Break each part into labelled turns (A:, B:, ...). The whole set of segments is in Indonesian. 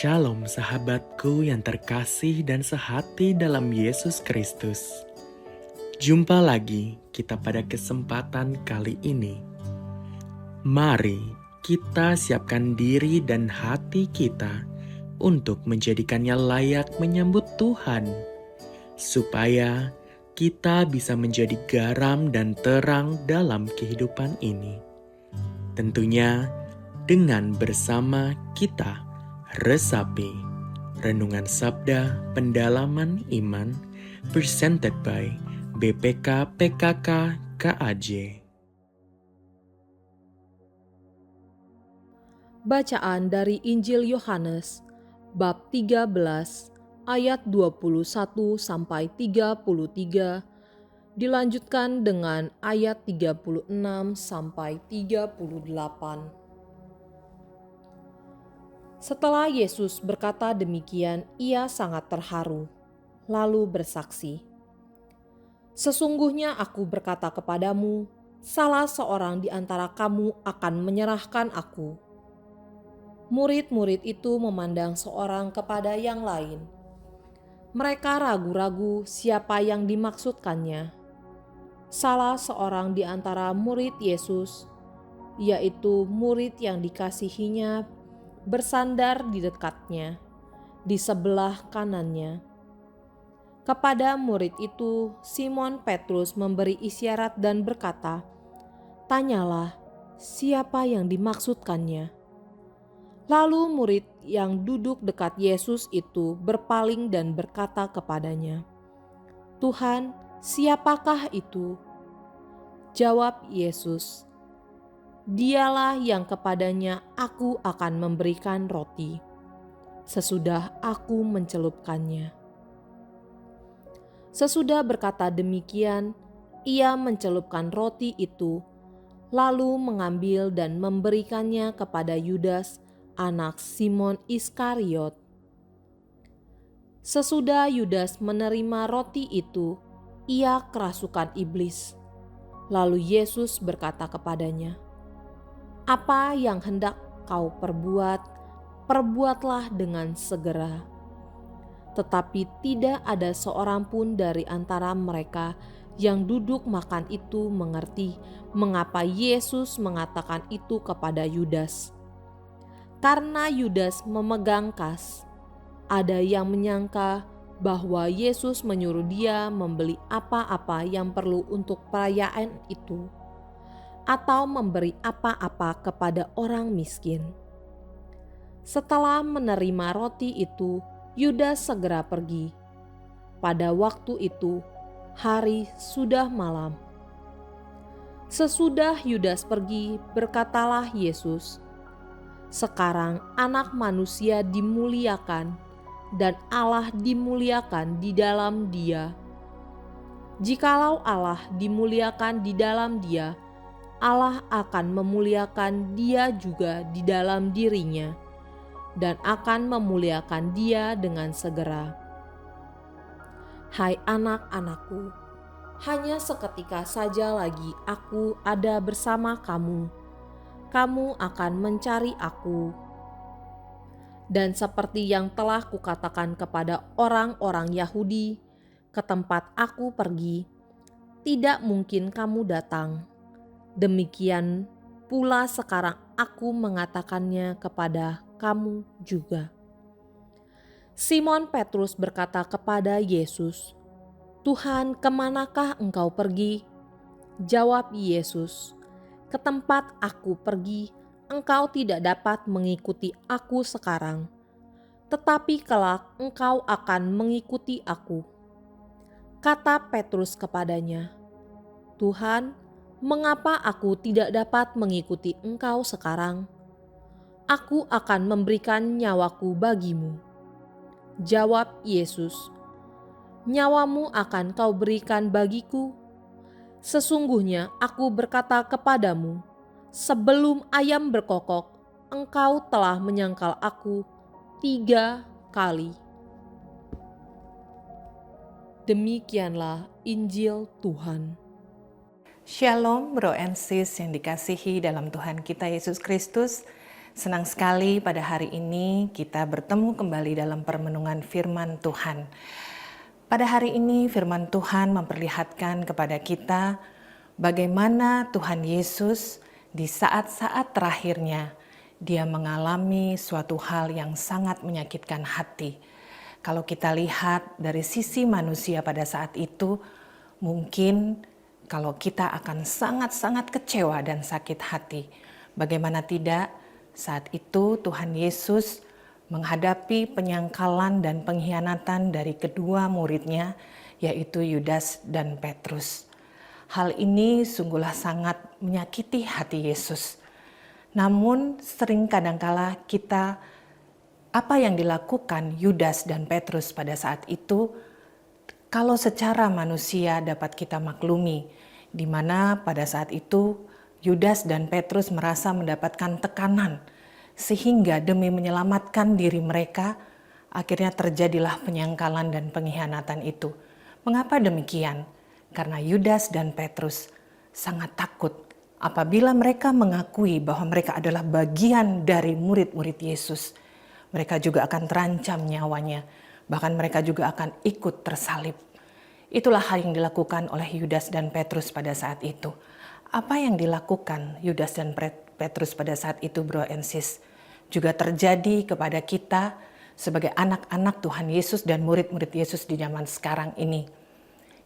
A: Shalom sahabatku yang terkasih dan sehati dalam Yesus Kristus. Jumpa lagi kita pada kesempatan kali ini. Mari kita siapkan diri dan hati kita untuk menjadikannya layak menyambut Tuhan. Supaya kita bisa menjadi garam dan terang dalam kehidupan ini. Tentunya dengan bersama kita resapi Renungan Sabda Pendalaman Iman presented by BPK PKK KAJ.
B: Bacaan dari Injil Yohanes bab 13 ayat 21 sampai 33 dilanjutkan dengan ayat 36 sampai 38. Setelah Yesus berkata demikian, ia sangat terharu, lalu bersaksi, "Sesungguhnya aku berkata kepadamu, salah seorang di antara kamu akan menyerahkan aku." Murid-murid itu memandang seorang kepada yang lain. Mereka ragu-ragu siapa yang dimaksudkannya. Salah seorang di antara murid Yesus, yaitu murid yang dikasihinya, bersandar di dekatnya, di sebelah kanannya. Kepada murid itu, Simon Petrus memberi isyarat dan berkata, "Tanyalah, siapa yang dimaksudkannya?" Lalu murid yang duduk dekat Yesus itu berpaling dan berkata kepadanya, "Tuhan, siapakah itu?" Jawab Yesus, "Dialah yang kepadanya aku akan memberikan roti, sesudah aku mencelupkannya." Sesudah berkata demikian, ia mencelupkan roti itu, lalu mengambil dan memberikannya kepada Yudas, anak Simon Iskariot. Sesudah Yudas menerima roti itu, ia kerasukan iblis. Lalu Yesus berkata kepadanya, "Apa yang hendak kau perbuat, perbuatlah dengan segera." Tetapi tidak ada seorang pun dari antara mereka yang duduk makan itu mengerti mengapa Yesus mengatakan itu kepada Yudas. Karena Yudas memegang kas, ada yang menyangka bahwa Yesus menyuruh dia membeli apa-apa yang perlu untuk perayaan itu, atau memberi apa-apa kepada orang miskin. Setelah menerima roti itu, Yudas segera pergi. Pada waktu itu, hari sudah malam. Sesudah Yudas pergi, berkatalah Yesus, "Sekarang Anak Manusia dimuliakan, dan Allah dimuliakan di dalam Dia. Jikalau Allah dimuliakan di dalam Dia, Allah akan memuliakan Dia juga di dalam dirinya, dan akan memuliakan Dia dengan segera. Hai anak-anakku, hanya seketika saja lagi aku ada bersama kamu. Kamu akan mencari aku. Dan seperti yang telah kukatakan kepada orang-orang Yahudi, ke tempat aku pergi, tidak mungkin kamu datang. Demikian pula sekarang aku mengatakannya kepada kamu juga." Simon Petrus berkata kepada Yesus, "Tuhan, kemanakah engkau pergi?" Jawab Yesus, "Ke tempat aku pergi, engkau tidak dapat mengikuti aku sekarang, tetapi kelak engkau akan mengikuti aku." Kata Petrus kepadanya, "Tuhan, mengapa aku tidak dapat mengikuti engkau sekarang? Aku akan memberikan nyawaku bagimu." Jawab Yesus, "Nyawamu akan kau berikan bagiku? Sesungguhnya aku berkata kepadamu, sebelum ayam berkokok, engkau telah menyangkal aku 3 kali." Demikianlah Injil Tuhan.
C: Shalom bro and sis yang dikasihi dalam Tuhan kita Yesus Kristus. Senang sekali pada hari ini kita bertemu kembali dalam permenungan firman Tuhan. Pada hari ini firman Tuhan memperlihatkan kepada kita bagaimana Tuhan Yesus di saat-saat terakhirnya dia mengalami suatu hal yang sangat menyakitkan hati. Kalau kita lihat dari sisi manusia pada saat itu, mungkin kalau kita akan sangat-sangat kecewa dan sakit hati. Bagaimana tidak, saat itu Tuhan Yesus menghadapi penyangkalan dan pengkhianatan dari kedua muridnya, yaitu Yudas dan Petrus. Hal ini sungguhlah sangat menyakiti hati Yesus. Namun sering kadangkala kita, apa yang dilakukan Yudas dan Petrus pada saat itu, kalau secara manusia dapat kita maklumi, di mana pada saat itu Yudas dan Petrus merasa mendapatkan tekanan, sehingga demi menyelamatkan diri mereka, akhirnya terjadilah penyangkalan dan pengkhianatan itu. Mengapa demikian? Karena Yudas dan Petrus sangat takut apabila mereka mengakui bahwa mereka adalah bagian dari murid-murid Yesus. Mereka juga akan terancam nyawanya, bahkan mereka juga akan ikut tersalib. Itulah hal yang dilakukan oleh Yudas dan Petrus pada saat itu. Apa yang dilakukan Yudas dan Petrus pada saat itu, bro and sis, juga terjadi kepada kita sebagai anak-anak Tuhan Yesus dan murid-murid Yesus di zaman sekarang ini.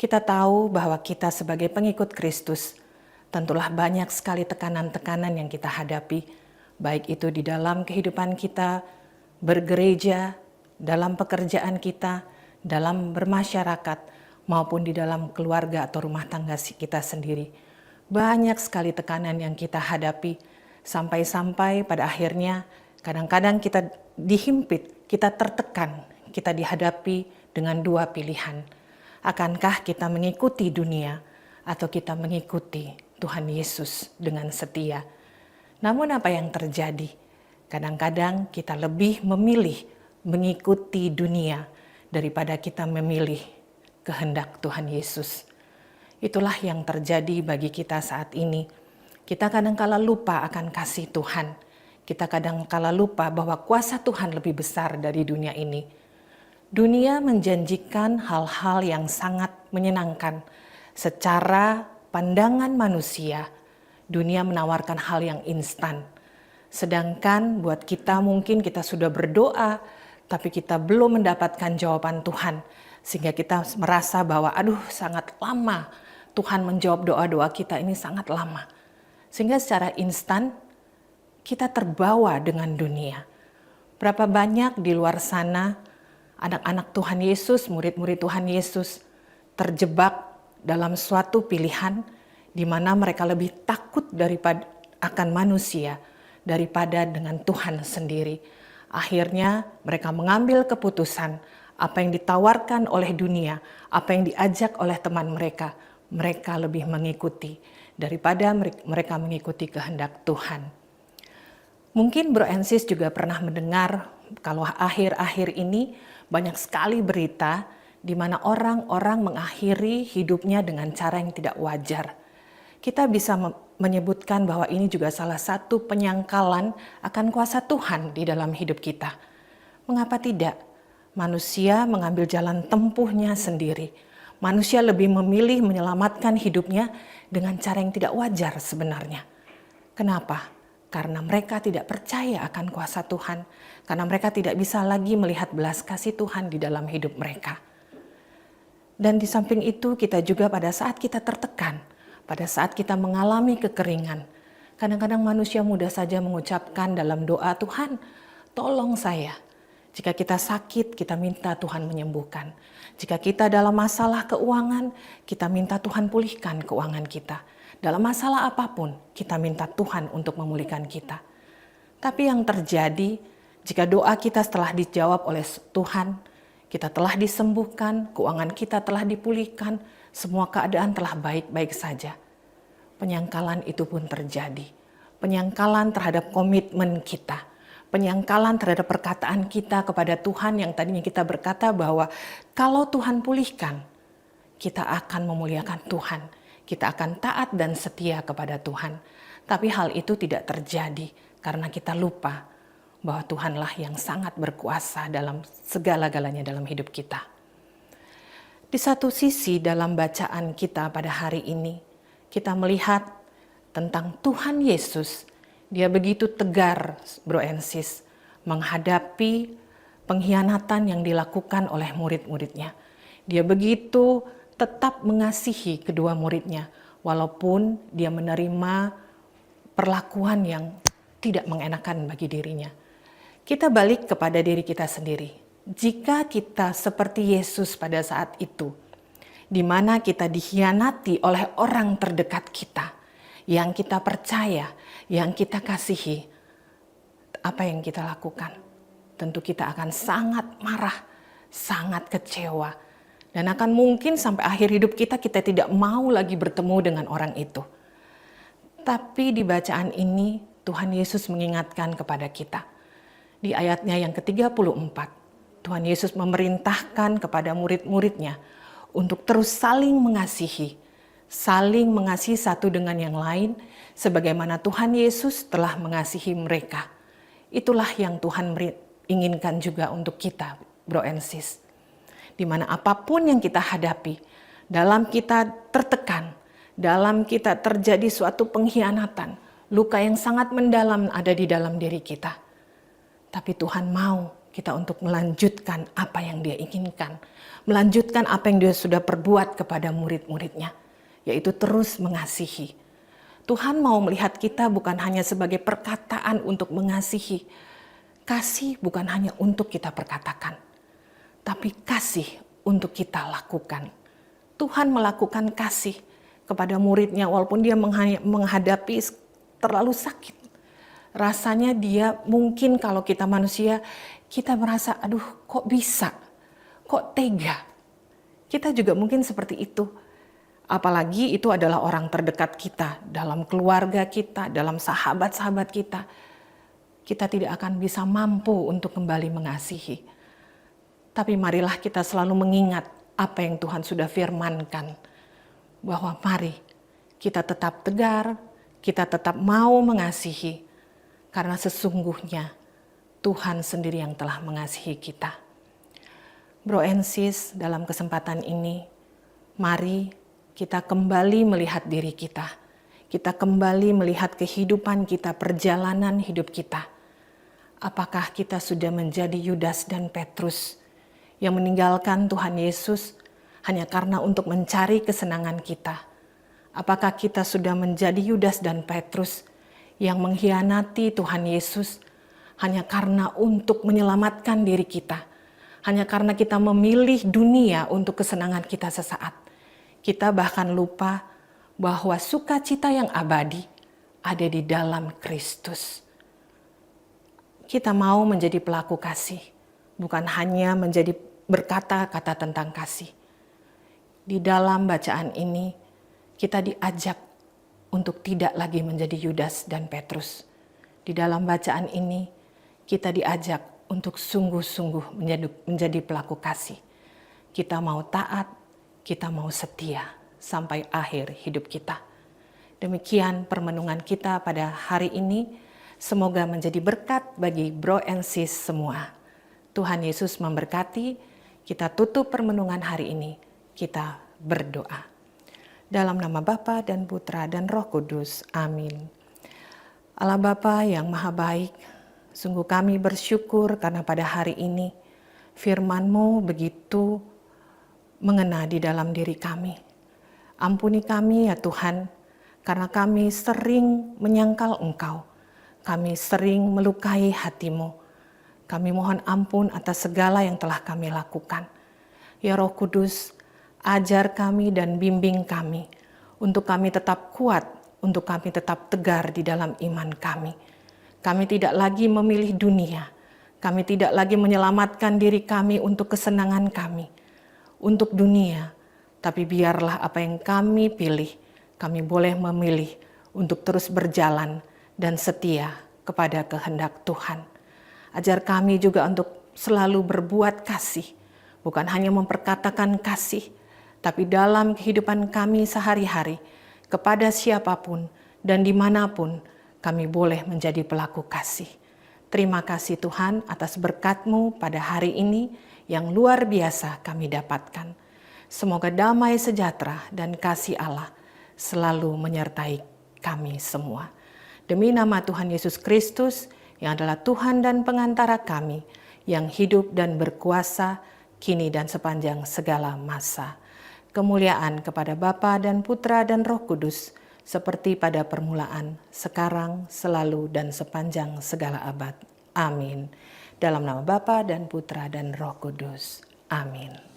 C: Kita tahu bahwa kita sebagai pengikut Kristus, tentulah banyak sekali tekanan-tekanan yang kita hadapi, baik itu di dalam kehidupan kita, bergereja, dalam pekerjaan kita, dalam bermasyarakat, maupun di dalam keluarga atau rumah tangga kita sendiri. Banyak sekali tekanan yang kita hadapi, sampai-sampai pada akhirnya kadang-kadang kita dihimpit, kita tertekan, kita dihadapi dengan dua pilihan. Akankah kita mengikuti dunia atau kita mengikuti Tuhan Yesus dengan setia? Namun apa yang terjadi? Kadang-kadang kita lebih memilih mengikuti dunia daripada kita memilih kehendak Tuhan Yesus. Itulah yang terjadi bagi kita saat ini. Kita kadang-kala lupa akan kasih Tuhan. Kita kadang-kala lupa bahwa kuasa Tuhan lebih besar dari dunia ini. Dunia menjanjikan hal-hal yang sangat menyenangkan. Secara pandangan manusia, dunia menawarkan hal yang instan. Sedangkan buat kita mungkin kita sudah berdoa, tapi kita belum mendapatkan jawaban Tuhan. Sehingga kita merasa bahwa sangat lama Tuhan menjawab doa-doa kita ini sangat lama. Sehingga secara instan kita terbawa dengan dunia. Berapa banyak di luar sana anak-anak Tuhan Yesus, murid-murid Tuhan Yesus terjebak dalam suatu pilihan di mana mereka lebih takut daripada akan manusia daripada dengan Tuhan sendiri. Akhirnya mereka mengambil keputusan apa yang ditawarkan oleh dunia, apa yang diajak oleh teman mereka, mereka lebih mengikuti daripada mereka mengikuti kehendak Tuhan. Mungkin bro and sis juga pernah mendengar kalau akhir-akhir ini banyak sekali berita di mana orang-orang mengakhiri hidupnya dengan cara yang tidak wajar. Kita bisa menyebutkan bahwa ini juga salah satu penyangkalan akan kuasa Tuhan di dalam hidup kita. Mengapa tidak? Manusia mengambil jalan tempuhnya sendiri. Manusia lebih memilih menyelamatkan hidupnya dengan cara yang tidak wajar sebenarnya. Kenapa? Karena mereka tidak percaya akan kuasa Tuhan. Karena mereka tidak bisa lagi melihat belas kasih Tuhan di dalam hidup mereka. Dan di samping itu kita juga pada saat kita tertekan, pada saat kita mengalami kekeringan, kadang-kadang manusia mudah saja mengucapkan dalam doa, Tuhan tolong saya. Jika kita sakit, kita minta Tuhan menyembuhkan. Jika kita dalam masalah keuangan, kita minta Tuhan pulihkan keuangan kita. Dalam masalah apapun, kita minta Tuhan untuk memulihkan kita. Tapi yang terjadi, jika doa kita setelah dijawab oleh Tuhan, kita telah disembuhkan, keuangan kita telah dipulihkan, semua keadaan telah baik-baik saja. Penyangkalan itu pun terjadi. Penyangkalan terhadap komitmen kita. Penyangkalan terhadap perkataan kita kepada Tuhan yang tadinya kita berkata bahwa kalau Tuhan pulihkan, kita akan memuliakan Tuhan. Kita akan taat dan setia kepada Tuhan. Tapi hal itu tidak terjadi karena kita lupa bahwa Tuhanlah yang sangat berkuasa dalam segala-galanya dalam hidup kita. Di satu sisi dalam bacaan kita pada hari ini, kita melihat tentang Tuhan Yesus. Dia begitu tegar, Bro and Sis, menghadapi pengkhianatan yang dilakukan oleh murid-muridnya. Dia begitu tetap mengasihi kedua muridnya, walaupun dia menerima perlakuan yang tidak mengenakan bagi dirinya. Kita balik kepada diri kita sendiri. Jika kita seperti Yesus pada saat itu, di mana kita dikhianati oleh orang terdekat kita, yang kita percaya, yang kita kasihi, apa yang kita lakukan? Tentu kita akan sangat marah, sangat kecewa, dan akan mungkin sampai akhir hidup kita tidak mau lagi bertemu dengan orang itu. Tapi di bacaan ini Tuhan Yesus mengingatkan kepada kita. Di ayatnya yang ke-34, Tuhan Yesus memerintahkan kepada murid-muridnya untuk terus saling mengasihi satu dengan yang lain, sebagaimana Tuhan Yesus telah mengasihi mereka. Itulah yang Tuhan inginkan juga untuk kita, Bro and Sis. Di mana apapun yang kita hadapi, dalam kita tertekan, dalam kita terjadi suatu pengkhianatan, luka yang sangat mendalam ada di dalam diri kita. Tapi Tuhan mau kita untuk melanjutkan apa yang Dia inginkan, melanjutkan apa yang Dia sudah perbuat kepada murid-muridnya, yaitu terus mengasihi. Tuhan mau melihat kita bukan hanya sebagai perkataan untuk mengasihi. Kasih bukan hanya untuk kita perkatakan, tapi kasih untuk kita lakukan. Tuhan melakukan kasih kepada muridnya walaupun dia menghadapi terlalu sakit. Rasanya dia mungkin kalau kita manusia, kita merasa aduh kok bisa, kok tega. Kita juga mungkin seperti itu. Apalagi itu adalah orang terdekat kita, dalam keluarga kita, dalam sahabat-sahabat kita. Kita tidak akan bisa mampu untuk kembali mengasihi. Tapi marilah kita selalu mengingat apa yang Tuhan sudah firmankan. Bahwa mari kita tetap tegar, kita tetap mau mengasihi. Karena sesungguhnya Tuhan sendiri yang telah mengasihi kita. Bro and Sis, dalam kesempatan ini, mari kita kembali melihat diri kita. Kita kembali melihat kehidupan kita, perjalanan hidup kita. Apakah kita sudah menjadi Yudas dan Petrus yang meninggalkan Tuhan Yesus hanya karena untuk mencari kesenangan kita? Apakah kita sudah menjadi Yudas dan Petrus yang mengkhianati Tuhan Yesus hanya karena untuk menyelamatkan diri kita? Hanya karena kita memilih dunia untuk kesenangan kita sesaat. Kita bahkan lupa bahwa sukacita yang abadi ada di dalam Kristus. Kita mau menjadi pelaku kasih, bukan hanya menjadi berkata-kata tentang kasih. Di dalam bacaan ini, kita diajak untuk tidak lagi menjadi Yudas dan Petrus. Di dalam bacaan ini, kita diajak untuk sungguh-sungguh menjadi pelaku kasih. Kita mau taat, kita mau setia sampai akhir hidup kita. Demikian permenungan kita pada hari ini. Semoga menjadi berkat bagi Bro and Sis semua. Tuhan Yesus memberkati. Kita tutup permenungan hari ini. Kita berdoa. Dalam nama Bapa dan Putra dan Roh Kudus. Amin. Allah Bapa yang Maha Baik, sungguh kami bersyukur karena pada hari ini firman-Mu begitu mengena di dalam diri kami. Ampuni kami ya Tuhan, karena kami sering menyangkal Engkau. Kami sering melukai hati-Mu. Kami mohon ampun atas segala yang telah kami lakukan. Ya Roh Kudus, ajar kami dan bimbing kami untuk kami tetap kuat, untuk kami tetap tegar di dalam iman kami. Kami tidak lagi memilih dunia. Kami tidak lagi menyelamatkan diri kami untuk kesenangan kami, untuk dunia. Tapi biarlah apa yang kami pilih, kami boleh memilih untuk terus berjalan dan setia kepada kehendak Tuhan. Ajar kami juga untuk selalu berbuat kasih, bukan hanya memperkatakan kasih, tapi dalam kehidupan kami sehari-hari, kepada siapapun dan dimanapun, kami boleh menjadi pelaku kasih. Terima kasih Tuhan atas berkat-Mu pada hari ini yang luar biasa kami dapatkan. Semoga damai sejahtera dan kasih Allah selalu menyertai kami semua. Demi nama Tuhan Yesus Kristus yang adalah Tuhan dan pengantara kami, yang hidup dan berkuasa kini dan sepanjang segala masa. Kemuliaan kepada Bapa dan Putra dan Roh Kudus, seperti pada permulaan, sekarang, selalu, dan sepanjang segala abad. Amin. Dalam nama Bapa dan Putra dan Roh Kudus. Amin.